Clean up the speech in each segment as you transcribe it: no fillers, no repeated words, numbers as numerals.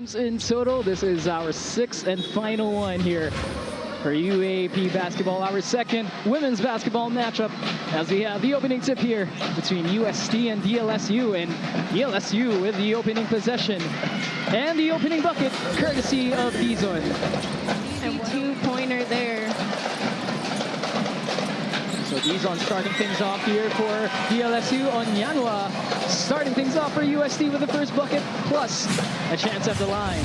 games in total. This is our 6th and final one here for UAAP basketball, our second women's basketball matchup, as we have the opening tip here between UST and DLSU, and DLSU with the opening possession and the opening bucket courtesy of Dizon. And two-pointer there. So Dizon starting things off here for DLSU. Onyanwa starting things off for UST with the first bucket, plus a chance at the line.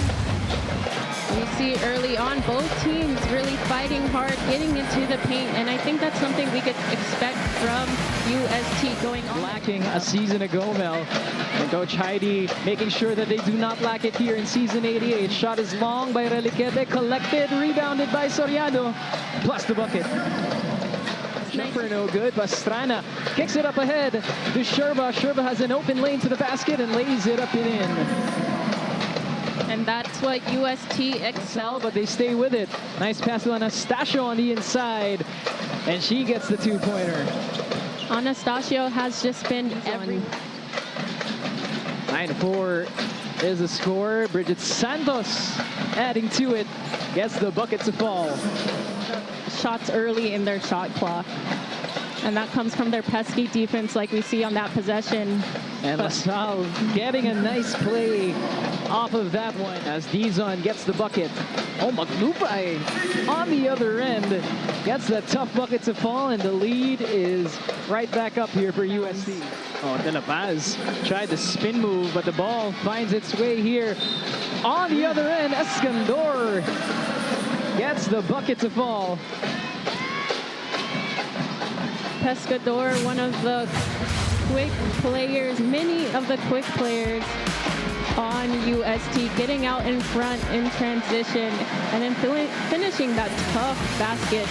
We see early on both teams really fighting hard, getting into the paint, and I think that's something we could expect from UST going on. Lacking a season ago, Mel. And Coach Heidi making sure that they do not lack it here in season 88. Shot is long by Reliquete, collected, rebounded by Soriano, plus the bucket. Jumper no good. Pastrana kicks it up ahead to Sherba. Sherba has an open lane to the basket and lays it up and in. And that's what UST excel, but they stay with it. Nice pass to Anastasio on the inside, and she gets the two-pointer. Anastasio has just been every. 9-4 is the score. Bridget Santos adding to it, gets the bucket to fall. Shots early in their shot clock, and that comes from their pesky defense like we see on that possession. And LaSalle getting a nice play off of that one as Dizon gets the bucket. Oh, Maglupay on the other end gets that tough bucket to fall, and the lead is right back up here for UST. Oh, De La Paz tried the spin move, but the ball finds its way here. On the other end, Escandor gets the bucket to fall. Pescador, one of the quick players, many of the quick players on UST, getting out in front in transition and then finishing that tough basket,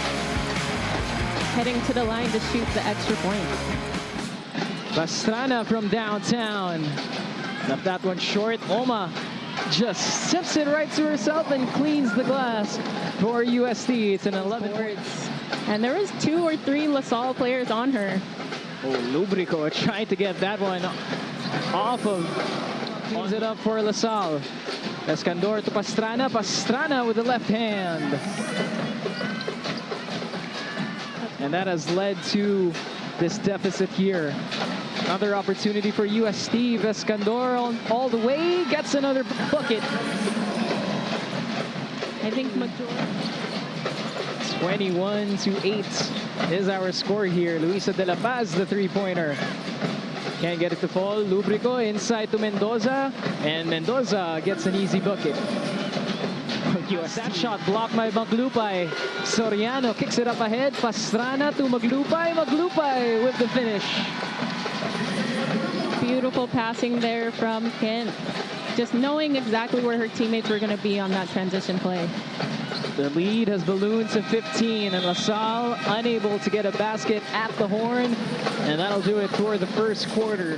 heading to the line to shoot the extra point. Pastrana from downtown left that one short. Oma just sips it right to herself and cleans the glass for UST. It's an 11 boards. And there was 2 or 3 LaSalle players on her. Oh, Lubrico trying to get that one off of. Cleans it up for LaSalle. Escandor to Pastrana. Pastrana with the left hand. And that has led to this deficit here. Another opportunity for UST. Escandor all the way, gets another bucket. I think 21-8 is our score here. Luisa De La Paz, the three-pointer. Can't get it to fall. Lubrico inside to Mendoza, and Mendoza gets an easy bucket. That shot blocked by Maglupay. Soriano kicks it up ahead. Pastrana to Maglupay. Maglupay with the finish. Beautiful passing there from Kent. Just knowing exactly where her teammates were going to be on that transition play. The lead has ballooned to 15, and LaSalle unable to get a basket at the horn, and that'll do it for the first quarter.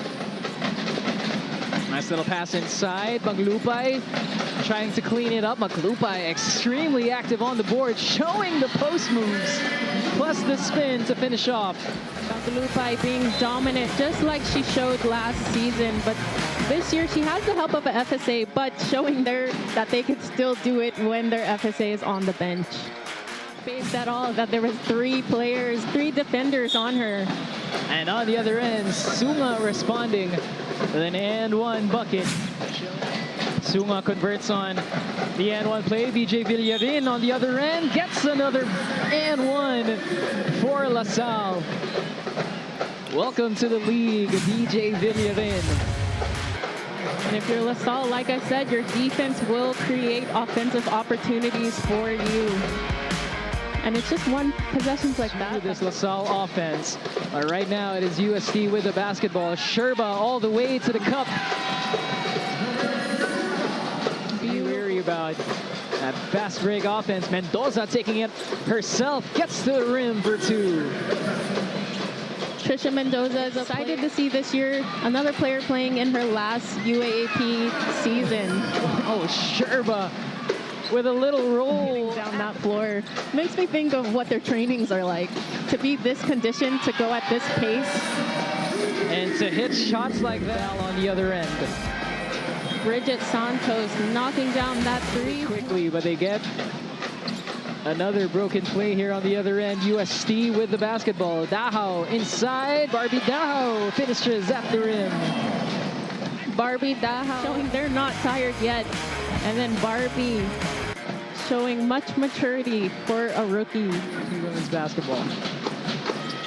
Nice little pass inside. Maglupay trying to clean it up. Maglupay extremely active on the board, showing the post moves, plus the spin to finish off. Maglupay being dominant, just like she showed last season, but this year she has the help of an FSA, but showing that they could still do it when their FSA is on the bench. Faced at all that there was 3 players, 3 defenders on her. And on the other end, Sunga responding with an and-one bucket. Sunga converts on the and-one play. VJ Villarin on the other end gets another and-one for LaSalle. Welcome to the league, DJ Villarin. And if you're LaSalle, like I said, your defense will create offensive opportunities for you. And it's just one possessions like that. This LaSalle offense. But right now it is UST with the basketball. Sherba all the way to the cup. Be wary about that fast break offense. Mendoza taking it herself. Gets to the rim for 2. Trisha Mendoza is excited to see this year another player playing in her last UAAP season. Oh, Sherba with a little roll down that floor. Makes me think of what their trainings are like. To be this conditioned, to go at this pace. And to hit shots like that on the other end. Bridget Santos knocking down that three. Quickly, but they get another broken play here on the other end. UST with the basketball. Dahao inside. Barbie Dahao finishes at the rim. Barbie Dahao showing they're not tired yet. And then Barbie showing much maturity for a rookie. Women's basketball.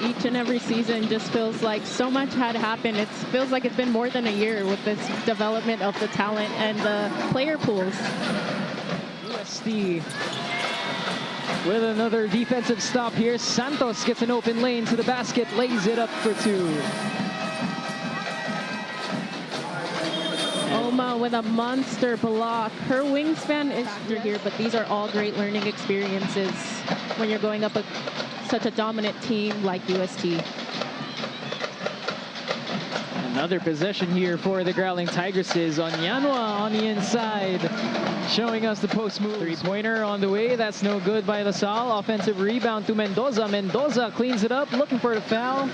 Each and every season just feels like so much had happened. It feels like it's been more than a year with this development of the talent and the player pools. UST with another defensive stop here. Santos gets an open lane to the basket, lays it up for two. Oma with a monster block. Her wingspan is here, but these are all great learning experiences when you're going up against such a dominant team like UST. Another possession here for the Growling Tigresses. Onyanwa on the inside, showing us the post move. Three-pointer on the way. That's no good by LaSalle. Offensive rebound to Mendoza. Mendoza cleans it up, looking for the foul,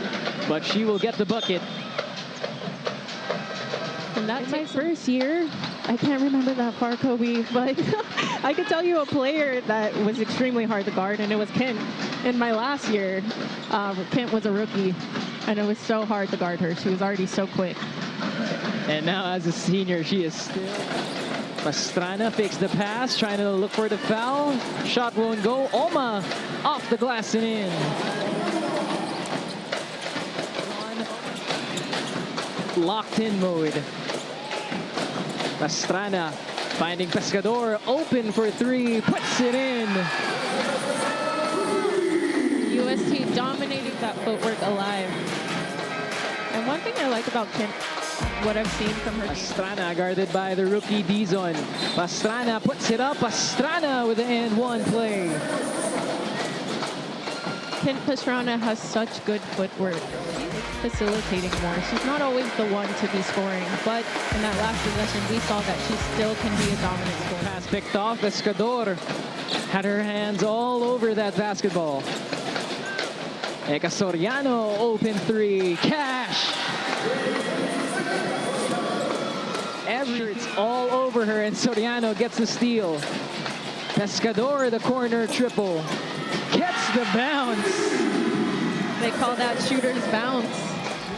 but she will get the bucket. And that's my first year. I can't remember that far, Kobe, but I could tell you a player that was extremely hard to guard, and it was Kent. In my last year, Kent was a rookie, and it was so hard to guard her. She was already so quick. And now as a senior, she is still. Pastrana fakes the pass, trying to look for the foul. Shot won't go. Oma off the glass and in. Locked in mode. Pastrana finding Pescador open for three, puts it in. UST dominating that footwork alive. And one thing I like about Kent, what I've seen from her. Pastrana guarded by the rookie Dizon. Pastrana puts it up. Pastrana with the and one play. Kent Pastrana has such good footwork. Facilitating more. She's not always the one to be scoring, but in that last possession, we saw that she still can be a dominant scorer. Pass picked off. Pescador had her hands all over that basketball. Eka Soriano, open three. Cash. It's all over her, and Soriano gets the steal. Pescador, the corner triple. Gets the bounce. They call that shooter's bounce.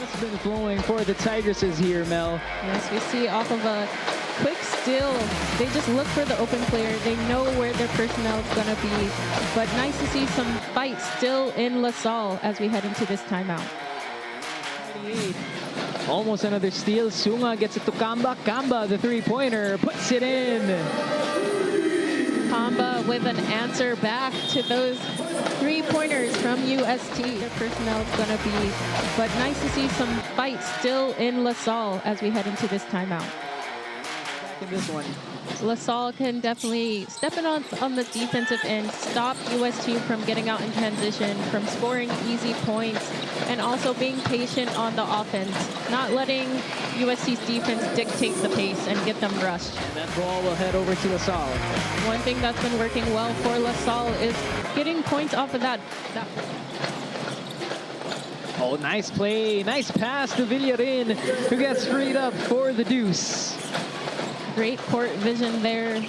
It's been flowing for the Tigresses here, Mel. Yes, we see off of a quick steal. They just look for the open player. They know where their personnel is going to be. But nice to see some fight still in LaSalle as we head into this timeout. 28. Almost another steal. Sunga gets it to Kamba. Kamba, the three-pointer, puts it in. Kamba with an answer back to those three-pointers from UST. Their personnel is going to be, but nice to see some fight still in LaSalle as we head into this timeout. Back in this one. LaSalle can definitely step in on the defensive end, stop UST from getting out in transition, from scoring easy points, and also being patient on the offense, not letting UST's defense dictate the pace and get them rushed. And that ball will head over to LaSalle. One thing that's been working well for LaSalle is getting points off of that. Oh, nice play. Nice pass to Villarin, who gets freed up for the deuce. Great court vision there,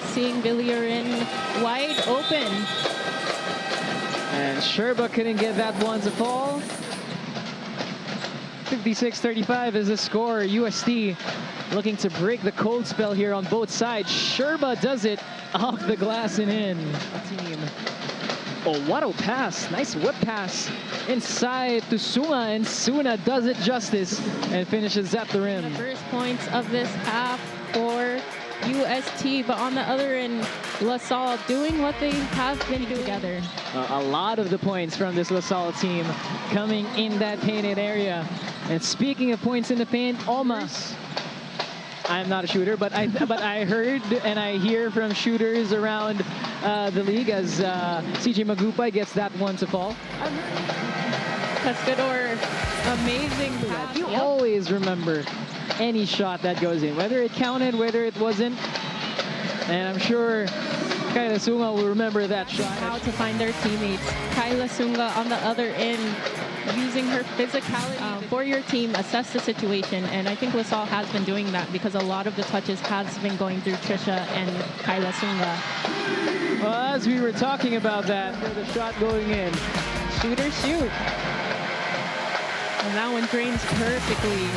seeing Villarin wide open. And Sherba couldn't get that one to fall. 56-35 is the score. UST looking to break the cold spell here on both sides. Sherba does it off the glass and in. Team. Oh, what a pass. Nice whip pass inside to Sunga, and Suna does it justice and finishes at the rim. The first points of this half for UST, but on the other end, LaSalle doing what they have been doing together. A lot of the points from this LaSalle team coming in that painted area. And speaking of points in the paint, almost. I'm not a shooter, but I heard and I hear from shooters around the league as CJ Magupa gets that one to fall. Pescador, amazing pass. You always remember any shot that goes in, whether it counted, whether it wasn't. And I'm sure Kyla Sunga will remember that shot. How to find their teammates. Kyla Sunga on the other end, using her physicality for your team, assess the situation. And I think LaSalle has been doing that because a lot of the touches has been going through Trisha and Kyla Sunga. Well, as we were talking about that, the shot going in. Shoot or shoot. And that one drains perfectly.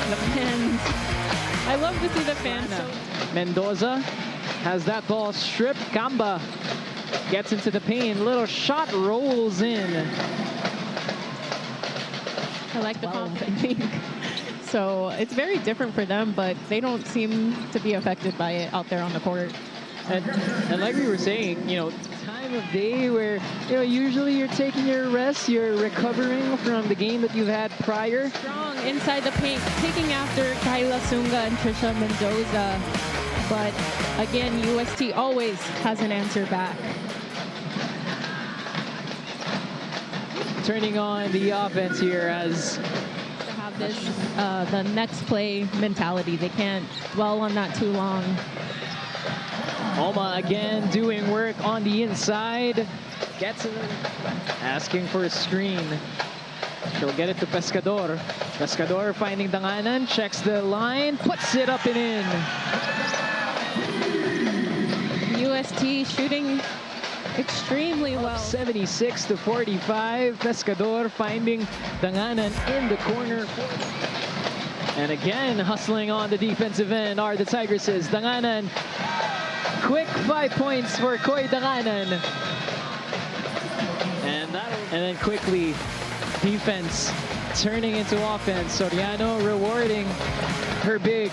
The fans. I love to see the fans. Mendoza has that ball stripped. Kamba gets into the paint. Little shot rolls in. I like the comp, I think. So it's very different for them, but they don't seem to be affected by it out there on the court. And like we were saying, you know, time of day where, you know, usually you're taking your rest, you're recovering from the game that you've had prior. Strong inside the paint, taking after Kyla Sunga and Trisha Mendoza. But again, UST always has an answer back. Turning on the offense here as to have this the next play mentality. They can't dwell on that too long. Oma again doing work on the inside. Gets it, asking for a screen. She'll get it to Pescador. Pescador finding Danganan, checks the line, puts it up and in. UST shooting extremely well. 76-45. Pescador finding Danganan in the corner. And again, hustling on the defensive end are the Tigresses. Danganan, quick 5 points for Koy Danganan. And then quickly, defense turning into offense. Soriano rewarding her big.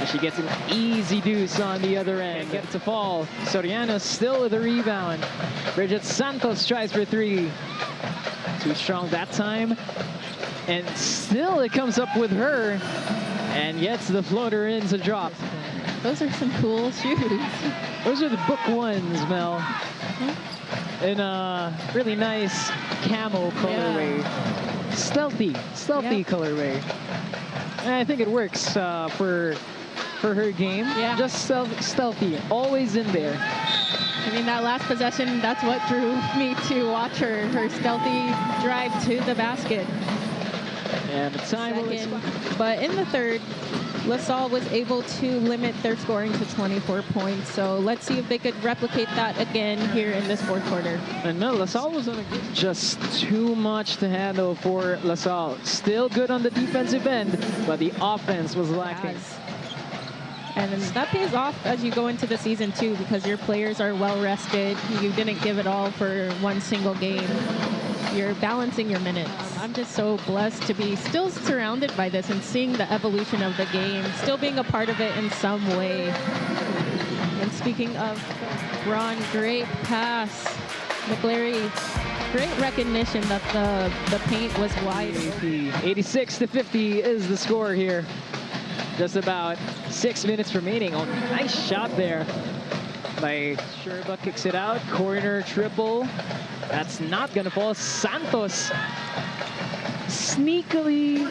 As she gets an easy deuce on the other end. Get it to fall. Soriano still with a rebound. Bridget Santos tries for three. Too strong that time. And still it comes up with her. And gets the floater in to drop. Those are some cool shoes. Those are the book ones, Mel. In a really nice camo colorway. Yeah. Stealthy colorway. And I think it works for her game. Yeah. Just stealthy, always in there. I mean, that last possession, that's what drew me to watch her stealthy drive to the basket. And the time was... But in the third, LaSalle was able to limit their scoring to 24 points. So let's see if they could replicate that again here in this fourth quarter. And no, LaSalle was on just too much to handle for LaSalle. Still good on the defensive end, but the offense was lacking. Yes. And that pays off as you go into the season too, because your players are well rested. You didn't give it all for one single game. You're balancing your minutes. I'm just so blessed to be still surrounded by this and seeing the evolution of the game, still being a part of it in some way. And speaking of Ron, great pass. McLary, great recognition that the paint was wide. 86-50 is the score here. Just about 6 minutes remaining. Oh, nice shot there by Sherba, kicks it out. Corner triple. That's not gonna fall. Santos sneaky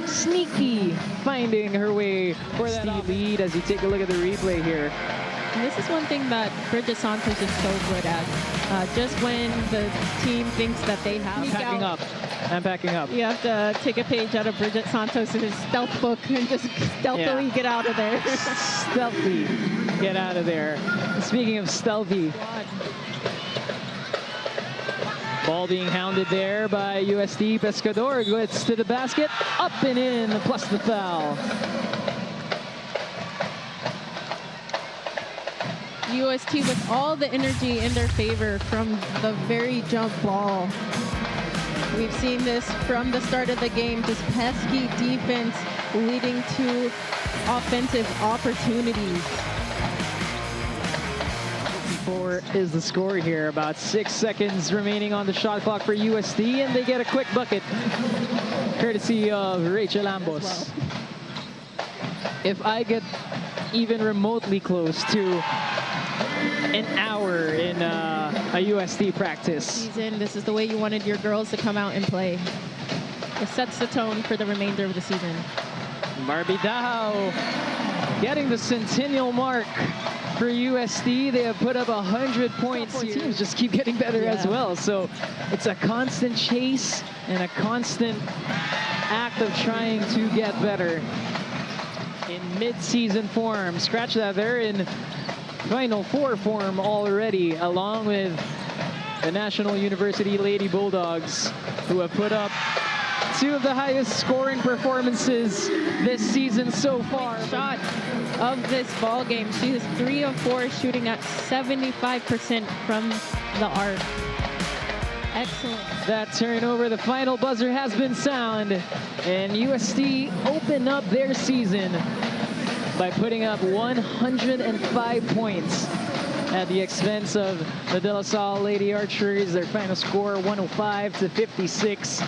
finding her way for that lead as you take a look at the replay here. And this is one thing that Bridget Santos is so good at. Just when the team thinks that they have... I'm packing up. You have to take a page out of Bridget Santos' stealth book and just stealthily get out of there. Stealthy, get out of there. Speaking of stealthy, ball being hounded there by UST. Pescador gets to the basket, up and in, plus the foul. UST with all the energy in their favor from the very jump ball. We've seen this from the start of the game, just pesky defense leading to offensive opportunities. 4 is the score here. About 6 seconds remaining on the shot clock for UST, and they get a quick bucket, courtesy of Rachel Ambos. If I get even remotely close to an hour in a UST practice. This is the way you wanted your girls to come out and play. It sets the tone for the remainder of the season. Barbie Dahao getting the centennial mark for UST. They have put up 100 points. Teams just keep getting better as well. So it's a constant chase and a constant act of trying to get better. In mid-season form, scratch that, they're in Final Four form already, along with the National University Lady Bulldogs, who have put up 2 of the highest scoring performances this season so far. Shot of this ball game. She is 3 of 4, shooting at 75% from the arc. Excellent. That turnover, the final buzzer has been sound, and UST open up their season by putting up 105 points at the expense of the DLSU Lady Archers. Their final score 105 to 56.